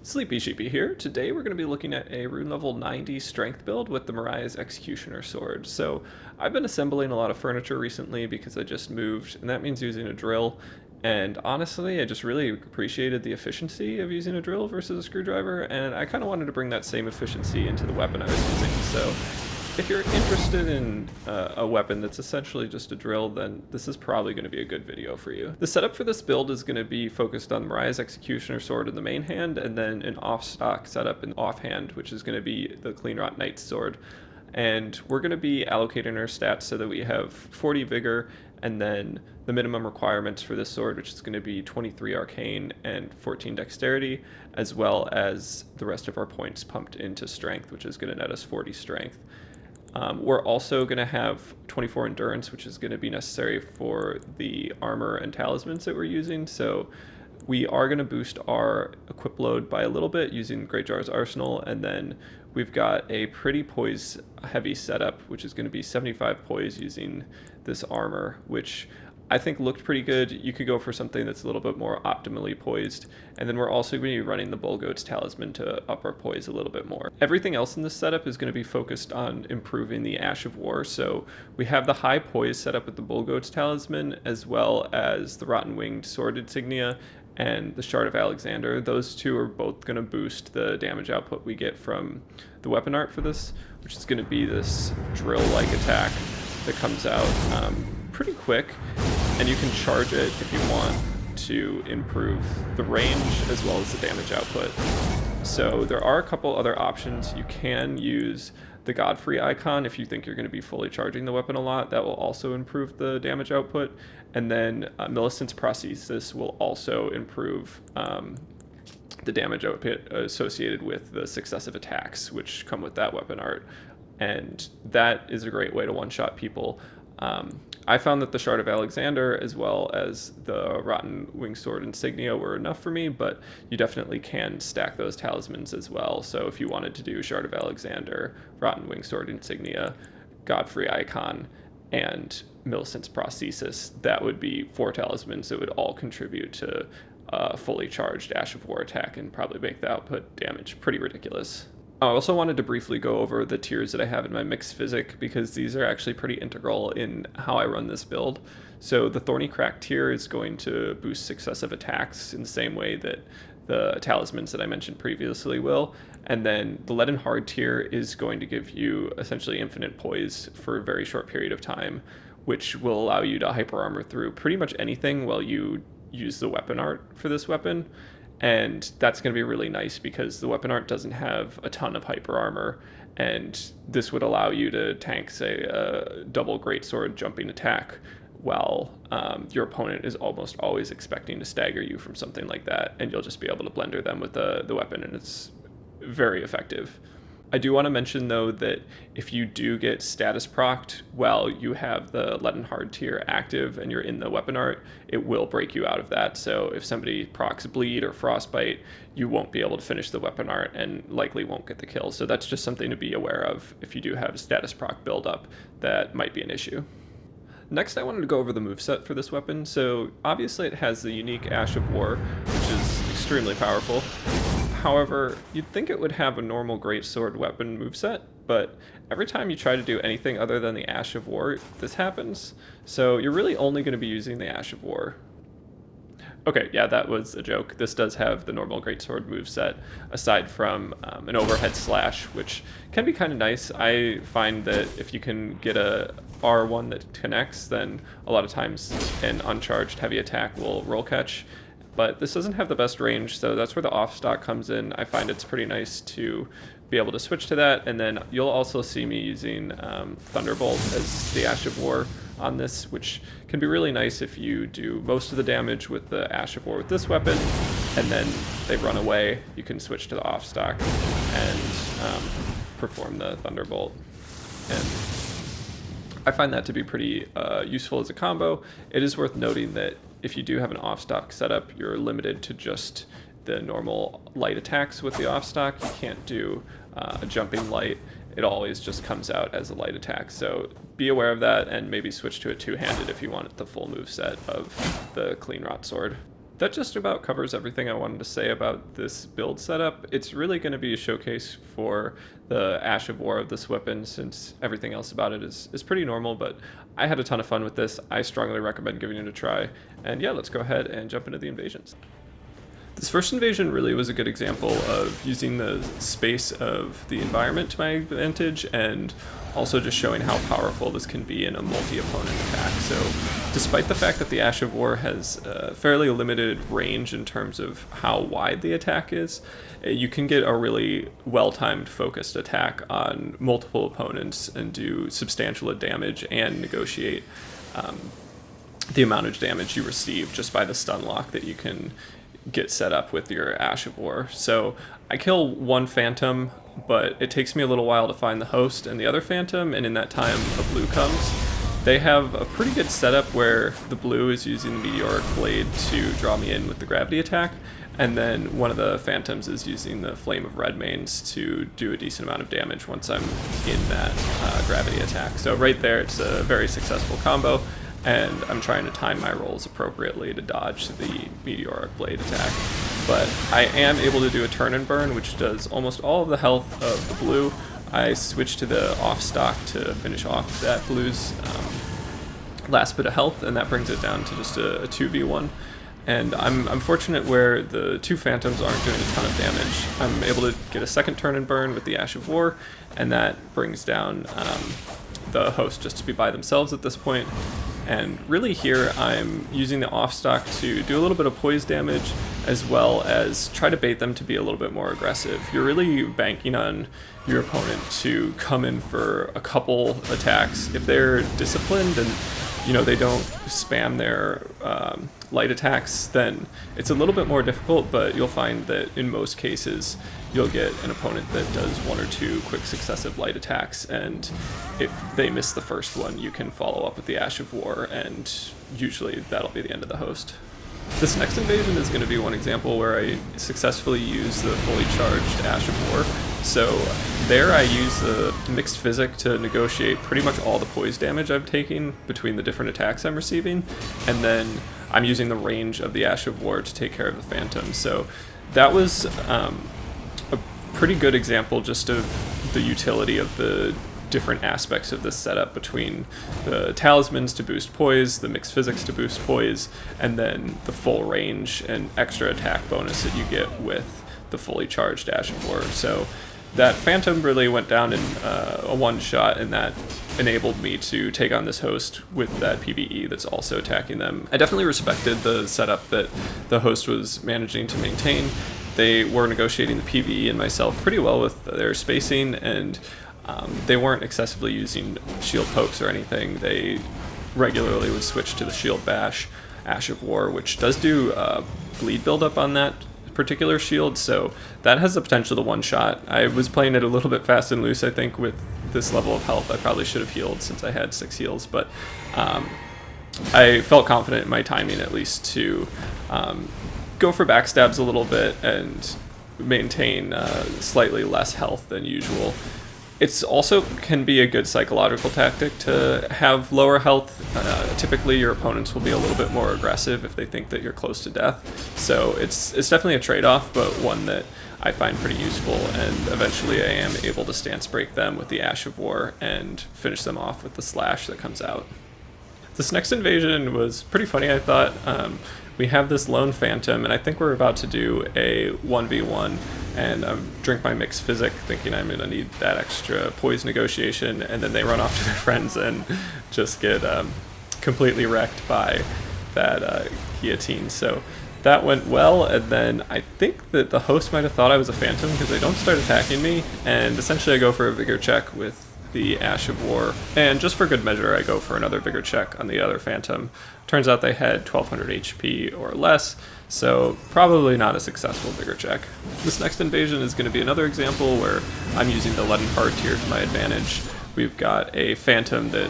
Sleepy Sheepy here. Today we're going to be looking at a rune level 90 strength build with the Marais Executioner sword. So I've been assembling a lot of furniture recently because I just moved, and that means using a drill. And honestly, I just really appreciated the efficiency of using a drill versus a screwdriver, and I kind of wanted to bring that same efficiency into the weapon I was using. So if you're interested in a weapon that's essentially just a drill, then this is probably going to be a good video for you. The setup for this build is going to be focused on the Marais Executioner sword in the main hand, and then an off-stock setup in the offhand, which is going to be the Cleanrot Knight's sword. And we're going to be allocating our stats so that we have 40 vigor, and then the minimum requirements for this sword, which is going to be 23 arcane and 14 dexterity, as well as the rest of our points pumped into strength, which is going to net us 40 strength. We're also going to have 24 endurance, which is going to be necessary for the armor and talismans that we're using. So we are going to boost our equip load by a little bit using Greatjar's Arsenal, and then we've got a pretty poise heavy setup, which is going to be 75 poise using this armor, which I think looked pretty good. You could go for something that's a little bit more optimally poised. And then we're also going to be running the Bull Goat's Talisman to up our poise a little bit more. Everything else in this setup is going to be focused on improving the Ash of War. So we have the high poise setup with the Bull Goat's Talisman, as well as the Rotten Winged Sword Insignia and the Shard of Alexander. Those two are both going to boost the damage output we get from the weapon art for this, which is going to be this drill-like attack that comes out pretty quick, and you can charge it if you want to improve the range as well as the damage output. So there are a couple other options. You can use the Godfrey icon if you think you're going to be fully charging the weapon a lot. That will also improve the damage output. And then Millicent's Prosthesis will also improve the damage output associated with the successive attacks which come with that weapon art. And that is a great way to one-shot people. I found that the Shard of Alexander as well as the Rotten Winged Sword Insignia were enough for me, but you definitely can stack those talismans as well. So if you wanted to do Shard of Alexander, Rotten Winged Sword Insignia, Godfrey Icon, and Millicent's Prosthesis, that would be 4 talismans that would all contribute to a fully charged Ash of War attack and probably make the output damage pretty ridiculous. I also wanted to briefly go over the tiers that I have in my mixed physic because these are actually pretty integral in how I run this build. So the Thorny Crack tier is going to boost successive attacks in the same way that the talismans that I mentioned previously will. And then the Leaden Hard tier is going to give you essentially infinite poise for a very short period of time, which will allow you to hyper armor through pretty much anything while you use the weapon art for this weapon. And that's going to be really nice because the weapon art doesn't have a ton of hyper armor, and this would allow you to tank, say, a double greatsword jumping attack while your opponent is almost always expecting to stagger you from something like that, and you'll just be able to blender them with the weapon, and it's very effective. I do want to mention, though, that if you do get status procced while you have the Leaden Hard tier active and you're in the weapon art, it will break you out of that. So if somebody procs Bleed or Frostbite, you won't be able to finish the weapon art and likely won't get the kill. So that's just something to be aware of if you do have a status proc buildup. That might be an issue. Next, I wanted to go over the moveset for this weapon. So obviously it has the unique Ash of War, which is extremely powerful. However, you'd think it would have a normal greatsword weapon moveset, but every time you try to do anything other than the Ash of War, this happens. So you're really only going to be using the Ash of War. Okay, yeah, that was a joke. This does have the normal greatsword moveset, aside from an overhead slash, which can be kind of nice. I find that if you can get a R1 that connects, then a lot of times an uncharged heavy attack will roll catch. But this doesn't have the best range, so that's where the off stock comes in. I find it's pretty nice to be able to switch to that, and then you'll also see me using Thunderbolt as the Ash of War on this, which can be really nice if you do most of the damage with the Ash of War with this weapon, and then they run away. You can switch to the off stock and perform the Thunderbolt. And I find that to be pretty useful as a combo. It is worth noting that if you do have an off-stock setup, you're limited to just the normal light attacks with the off-stock. You can't do a jumping light. It always just comes out as a light attack. So be aware of that and maybe switch to a two-handed if you want the full move set of the Cleanrot sword. That just about covers everything I wanted to say about this build setup. It's really going to be a showcase for the Ash of War of this weapon, since everything else about it is pretty normal, but I had a ton of fun with this. I strongly recommend giving it a try. And yeah, let's go ahead and jump into the invasions. This first invasion really was a good example of using the space of the environment to my advantage, and also just showing how powerful this can be in a multi-opponent attack. So despite the fact that the Ash of War has a fairly limited range in terms of how wide the attack is, you can get a really well-timed focused attack on multiple opponents and do substantial damage and negotiate the amount of damage you receive just by the stun lock that you can get set up with your Ash of War. So I kill one Phantom, but it takes me a little while to find the host and the other Phantom, and in that time a blue comes. They have a pretty good setup where the blue is using the Meteoric Blade to draw me in with the gravity attack, and then one of the Phantoms is using the Flame of Redmanes to do a decent amount of damage once I'm in that gravity attack. So right there, it's a very successful combo, and I'm trying to time my rolls appropriately to dodge the Meteoric Blade attack. But I am able to do a turn and burn, which does almost all of the health of the blue. I switch to the off stock to finish off that blue's last bit of health, and that brings it down to just a 2v1. And I'm fortunate where the two Phantoms aren't doing a ton of damage. I'm able to get a second turn and burn with the Ash of War, and that brings down the host just to be by themselves at this point. And really here I'm using the off stock to do a little bit of poise damage, as well as try to bait them to be a little bit more aggressive. You're really banking on your opponent to come in for a couple attacks. If they're disciplined and they don't spam their light attacks, then it's a little bit more difficult, but you'll find that in most cases you'll get an opponent that does one or two quick successive light attacks, and if they miss the first one, you can follow up with the Ash of War, and usually that'll be the end of the host. This next invasion is going to be one example where I successfully use the fully charged Ash of War. So there I use the mixed physic to negotiate pretty much all the poise damage I'm taking between the different attacks I'm receiving, and then I'm using the range of the Ash of War to take care of the Phantom. So that was a pretty good example just of the utility of the different aspects of this setup, between the talismans to boost poise, the mixed physics to boost poise, and then the full range and extra attack bonus that you get with the fully charged Ash of War. So that Phantom really went down in a one-shot, and that enabled me to take on this host with that PvE that's also attacking them. I definitely respected the setup that the host was managing to maintain. They were negotiating the PvE and myself pretty well with their spacing, and they weren't excessively using shield pokes or anything. They regularly would switch to the shield bash Ash of War, which does do bleed buildup on that particular shield, so that has the potential to one-shot. I was playing it a little bit fast and loose, I think, with this level of health. I probably should have healed since I had 6 heals, but I felt confident in my timing, at least, to go for backstabs a little bit and maintain slightly less health than usual. It's also can be a good psychological tactic to have lower health. Typically your opponents will be a little bit more aggressive if they think that you're close to death. So it's definitely a trade-off, but one that I find pretty useful, and eventually I am able to stance break them with the Ash of War and finish them off with the slash that comes out. This next invasion was pretty funny, I thought. We have this lone Phantom, and I think we're about to do a 1v1, and I drink my mixed physic thinking I'm going to need that extra poise negotiation, and then they run off to their friends and just get completely wrecked by that guillotine. So that went well, and then I think that the host might have thought I was a Phantom because they don't start attacking me, and essentially I go for a vigor check with the Ash of War, and just for good measure I go for another vigor check on the other Phantom. Turns out they had 1200 HP or less, so probably not a successful vigor check. This next invasion is going to be another example where I'm using the Leaden Heart here to my advantage. We've got a Phantom that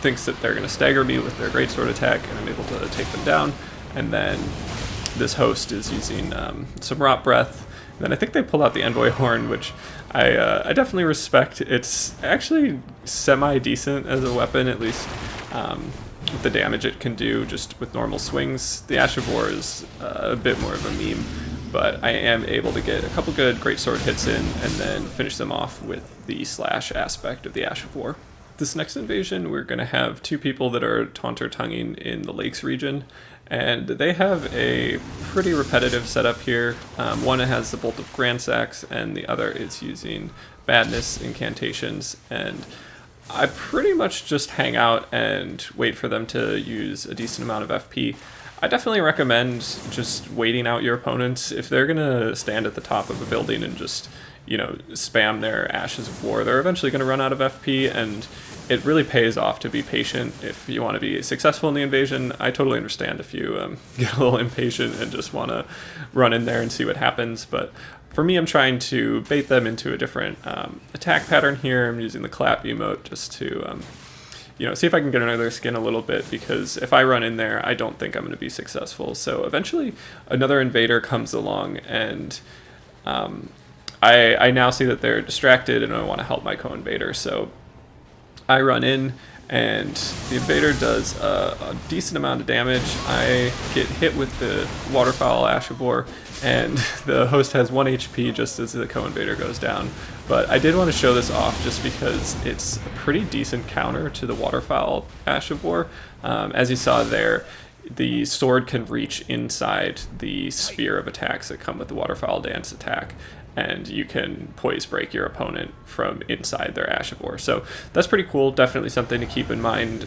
thinks that they're going to stagger me with their greatsword attack, and I'm able to take them down, and then this host is using some Rot Breath. And then I think they pulled out the Envoy Horn, which I definitely respect. It's actually semi-decent as a weapon, at least the damage it can do just with normal swings. The Ash of War is a bit more of a meme, but I am able to get a couple good greatsword hits in and then finish them off with the slash aspect of the Ash of War. This next invasion, we're going to have two people that are taunter-tonguing in the Lakes region, and they have a pretty repetitive setup here. One has the Bolt of Grandsax, and the other is using Madness incantations, and I pretty much just hang out and wait for them to use a decent amount of FP. I definitely recommend just waiting out your opponents. If they're going to stand at the top of a building and just, spam their Ashes of War, they're eventually going to run out of FP, and it really pays off to be patient if you want to be successful in the invasion. I totally understand if you get a little impatient and just want to run in there and see what happens, but for me, I'm trying to bait them into a different attack pattern here. I'm using the clap emote just to see if I can get under their skin a little bit, because if I run in there, I don't think I'm going to be successful. So eventually another invader comes along, and I now see that they're distracted and I want to help my co-invader. So I run in, and the invader does a decent amount of damage. I get hit with the Waterfowl Ash of War, and the host has 1 HP just as the co-invader goes down. But I did want to show this off just because it's a pretty decent counter to the Waterfowl Ash of War. As you saw there, the sword can reach inside the sphere of attacks that come with the Waterfowl Dance attack, and you can poise break your opponent from inside their Ash of War. So that's pretty cool, definitely something to keep in mind.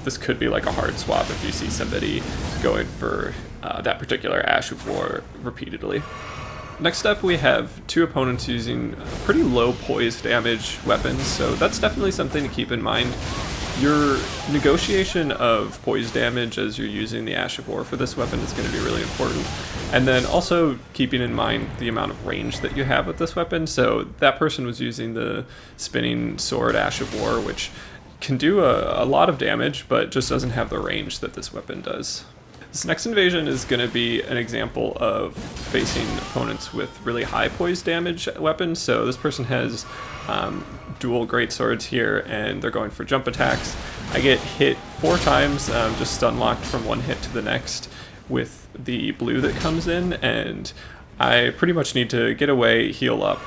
This could be like a hard swap if you see somebody going for that particular Ash of War repeatedly. Next up, we have two opponents using pretty low poise damage weapons, so that's definitely something to keep in mind. Your negotiation of poise damage as you're using the Ash of War for this weapon is going to be really important. And then also keeping in mind the amount of range that you have with this weapon. So that person was using the spinning sword Ash of War, which can do a lot of damage, but just doesn't have the range that this weapon does. This next invasion is going to be an example of facing opponents with really high poise damage weapons. So this person has dual greatswords here, and they're going for jump attacks. I get hit 4 times, just stun locked from one hit to the next with the blue that comes in, and I pretty much need to get away, heal up,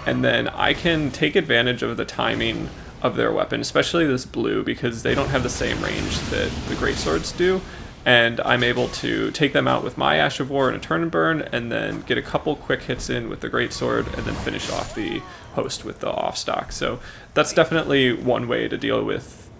and then I can take advantage of the timing of their weapon, especially this blue, because they don't have the same range that the greatswords do. And I'm able to take them out with my Ash of War in a turn and burn, and then get a couple quick hits in with the greatsword, and then finish off the host with the offstock. So that's definitely one way to deal with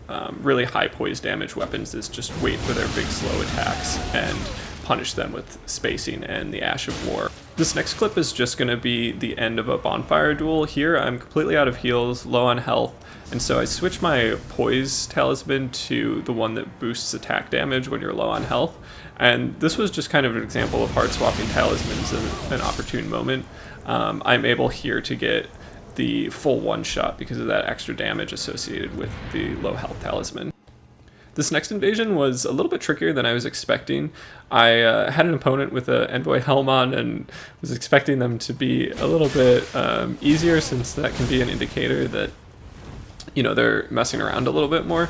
really high poise damage weapons, is just wait for their big slow attacks and punish them with spacing and the Ash of War. This next clip is just going to be the end of a bonfire duel. Here I'm completely out of heals, low on health, and so I switch my poise talisman to the one that boosts attack damage when you're low on health. And this was just kind of an example of hard swapping talismans in an opportune moment. I'm able here to get the full one-shot because of that extra damage associated with the low health talisman. This next invasion was a little bit trickier than I was expecting. I had an opponent with an Envoy Helm on, and was expecting them to be a little bit easier, since that can be an indicator that they're messing around a little bit more.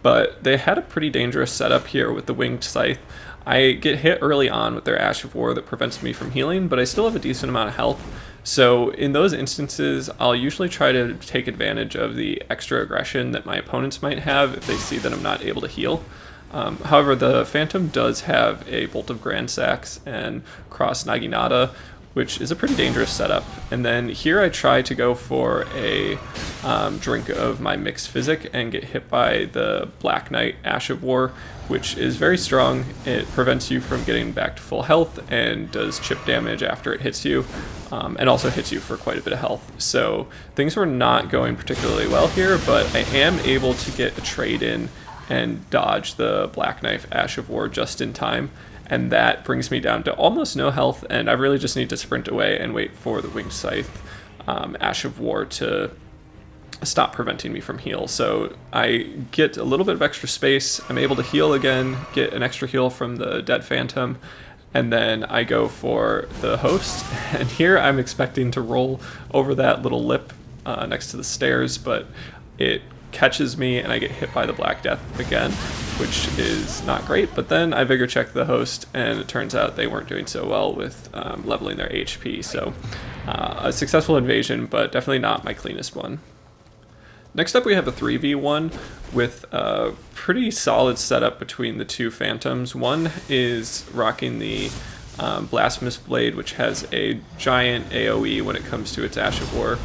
But they had a pretty dangerous setup here with the Winged Scythe. I get hit early on with their Ash of War that prevents me from healing, but I still have a decent amount of health. So in those instances, I'll usually try to take advantage of the extra aggression that my opponents might have if they see that I'm not able to heal. However, the Phantom does have a Bolt of Grandsax and Cross Naginata, which is a pretty dangerous setup. And then here I try to go for a drink of my Mixed Physic and get hit by the Black Knight Ash of War, which is very strong. It prevents you from getting back to full health and does chip damage after it hits you, and also hits you for quite a bit of health. So things were not going particularly well here, but I am able to get a trade in and dodge the Black Knife Ash of War just in time. And that brings me down to almost no health, and I really just need to sprint away and wait for the Winged Scythe Ash of War to stop preventing me from heal. So I get a little bit of extra space, I'm able to heal again, get an extra heal from the dead Phantom, and then I go for the host. And here I'm expecting to roll over that little lip next to the stairs, but it catches me and I get hit by the Black Death again, which is not great. But then I vigor check the host, and it turns out they weren't doing so well with leveling their HP. So a successful invasion, but definitely not my cleanest one. Next up, we have a 3v1 with a pretty solid setup between the two Phantoms. One is rocking the Blasphemous Blade, which has a giant AoE when it comes to its Ash of War.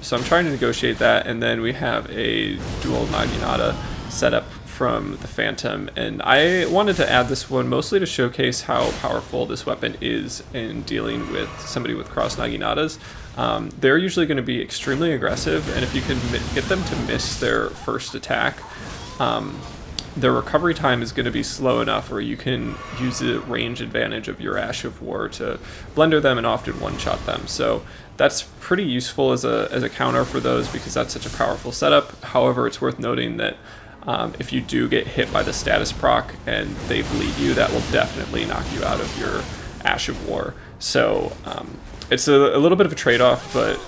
So I'm trying to negotiate that, and then we have a dual Naginata setup from the Phantom, and I wanted to add this one mostly to showcase how powerful this weapon is in dealing with somebody with cross Naginatas. They're usually going to be extremely aggressive, and if you can get them to miss their first attack, their recovery time is going to be slow enough where you can use the range advantage of your Ash of War to blender them and often one-shot them. So that's pretty useful as a counter for those, because that's such a powerful setup. However, it's worth noting that if you do get hit by the status proc and they bleed you, that will definitely knock you out of your Ash of War. So it's a little bit of a trade-off, but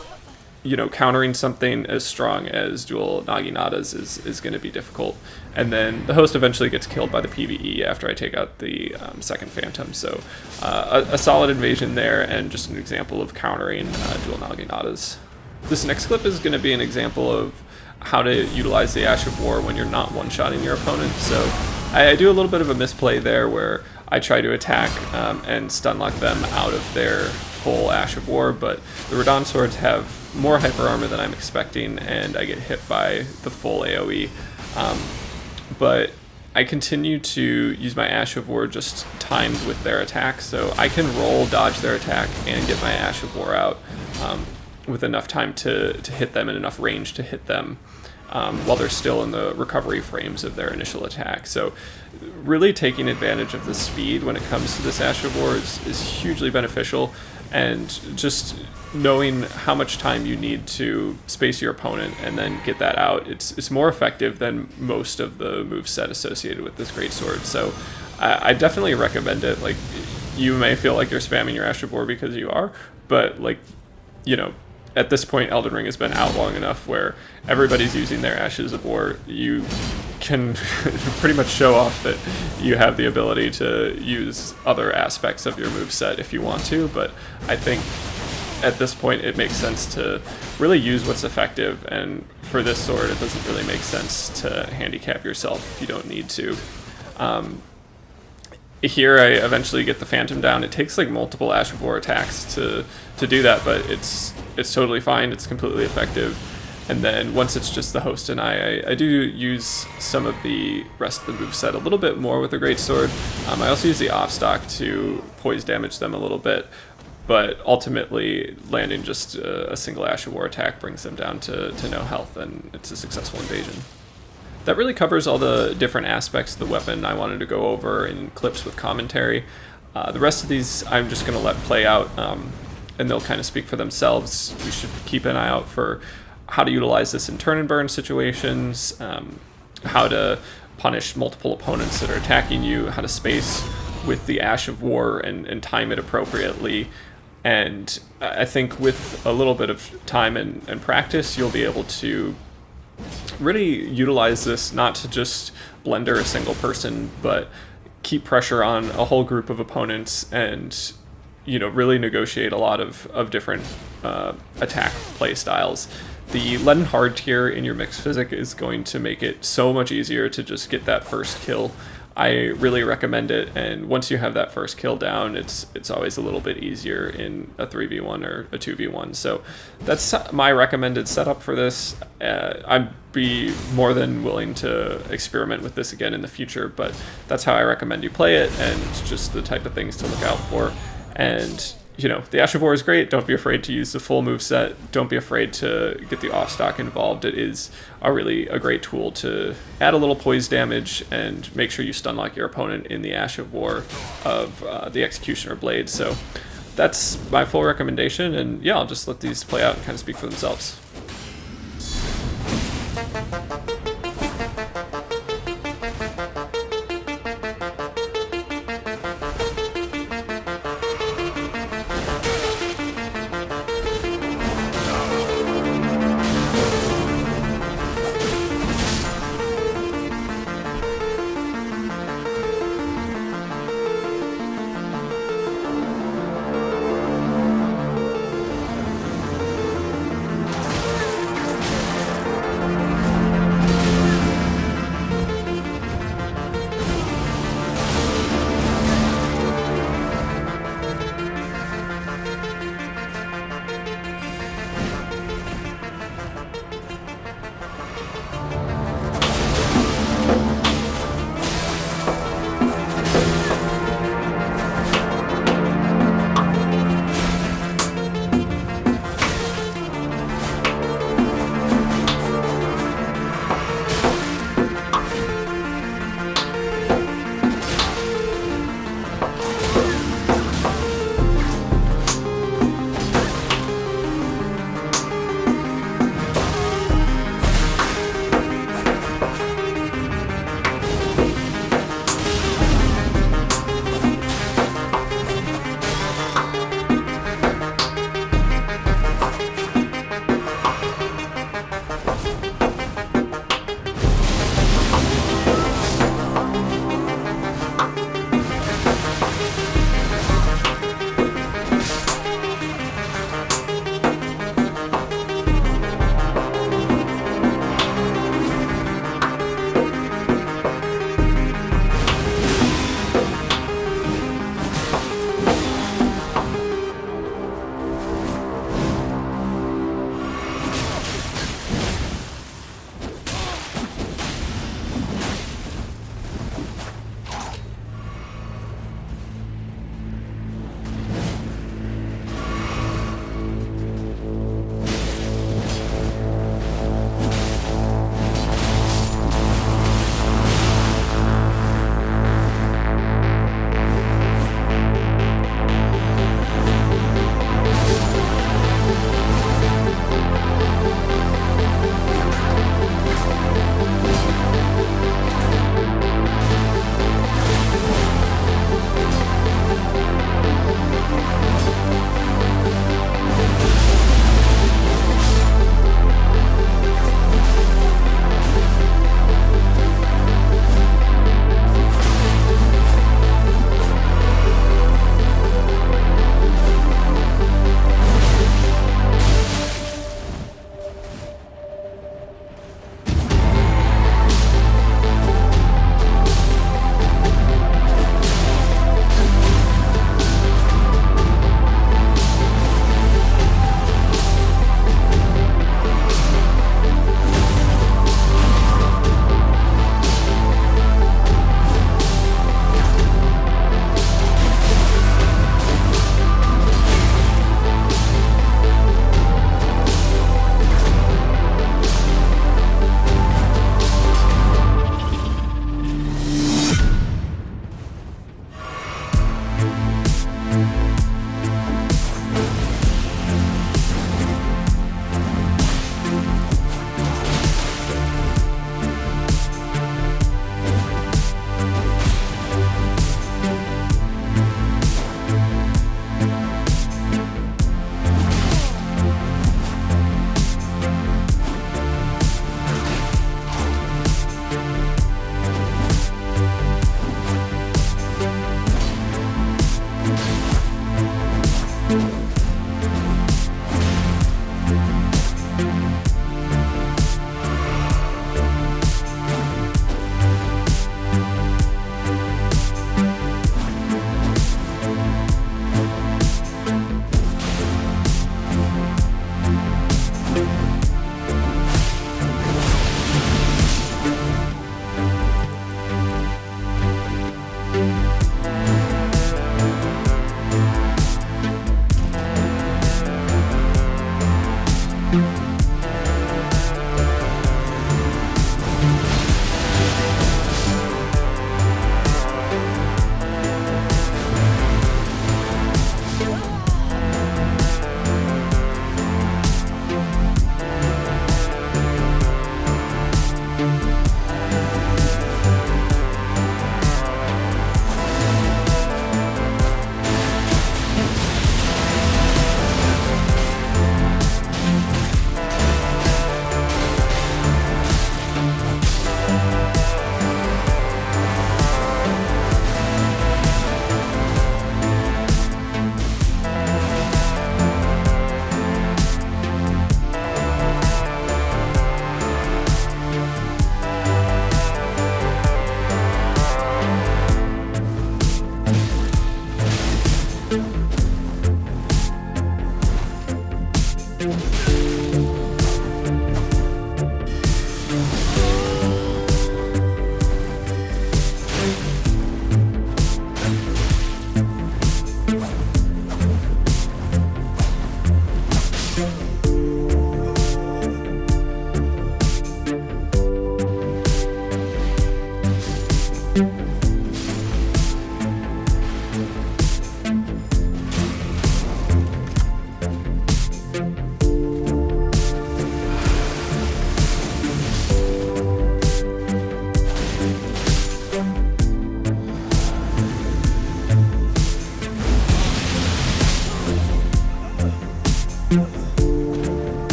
you know, countering something as strong as dual Naginatas is going to be difficult. And then the host eventually gets killed by the PvE after I take out the second Phantom. So a solid invasion there, and just an example of countering dual Naginatas. This next clip is going to be an example of how to utilize the Ash of War when you're not one-shotting your opponent. So I do a little bit of a misplay there where I try to attack and stun lock them out of their full Ash of War, but the Radahn swords have more hyper armor than I'm expecting, and I get hit by the full AoE. But I continue to use my Ash of War just timed with their attack, so I can roll, dodge their attack, and get my Ash of War out with enough time to hit them and enough range to hit them while they're still in the recovery frames of their initial attack. So really taking advantage of the speed when it comes to this Ash of War is hugely beneficial, and just knowing how much time you need to space your opponent and then get that out, it's more effective than most of the moveset associated with this greatsword. So I definitely recommend it. Like, you may feel like you're spamming your Ash of War because you are, but like, you know, at this point Elden Ring has been out long enough where everybody's using their Ashes of War. You can pretty much show off that you have the ability to use other aspects of your moveset if you want to, but I think at this point it makes sense to really use what's effective, and for this sword it doesn't really make sense to handicap yourself if you don't need to. Here I eventually get the Phantom down. It takes like multiple Ash of War attacks to do that, but it's totally fine. It's completely effective. And then once it's just the host and I do use some of the rest of the moveset a little bit more with the greatsword. I also use the offstock to poise damage them a little bit, but ultimately landing just a single Ash of War attack brings them down to no health, and it's a successful invasion. That really covers all the different aspects of the weapon I wanted to go over in clips with commentary. The rest of these I'm just going to let play out, and they'll kind of speak for themselves. You should keep an eye out for how to utilize this in turn and burn situations, how to punish multiple opponents that are attacking you, how to space with the Ash of War and time it appropriately. And I think with a little bit of time and practice, you'll be able to really utilize this not to just blender a single person, but keep pressure on a whole group of opponents, and you know, really negotiate a lot of different attack play styles. The Leaden Hard tier in your mixed physic is going to make it so much easier to just get that first kill. I really recommend it, and once you have that first kill down, it's always a little bit easier in a 3v1 or a 2v1. So that's my recommended setup for this. I'd be more than willing to experiment with this again in the future, but that's how I recommend you play it, and just the type of things to look out for. And you know, the Ash of War is great. Don't be afraid to use the full moveset. Don't be afraid to get the offstock involved. It is a great tool to add a little poise damage and make sure you stun lock your opponent in the Ash of War of the Executioner blade. So that's my full recommendation, and yeah, I'll just let these play out and kind of speak for themselves.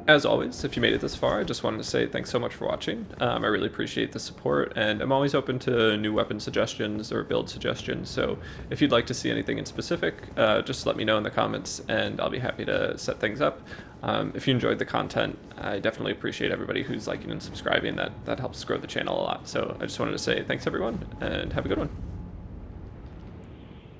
As always, if you made it this far, I just wanted to say thanks so much for watching. I really appreciate the support, and I'm always open to new weapon suggestions or build suggestions, so if you'd like to see anything in specific, just let me know in the comments, and I'll be happy to set things up. If you enjoyed the content, I definitely appreciate everybody who's liking and subscribing. That helps grow the channel a lot, so I just wanted to say thanks everyone, and have a good one.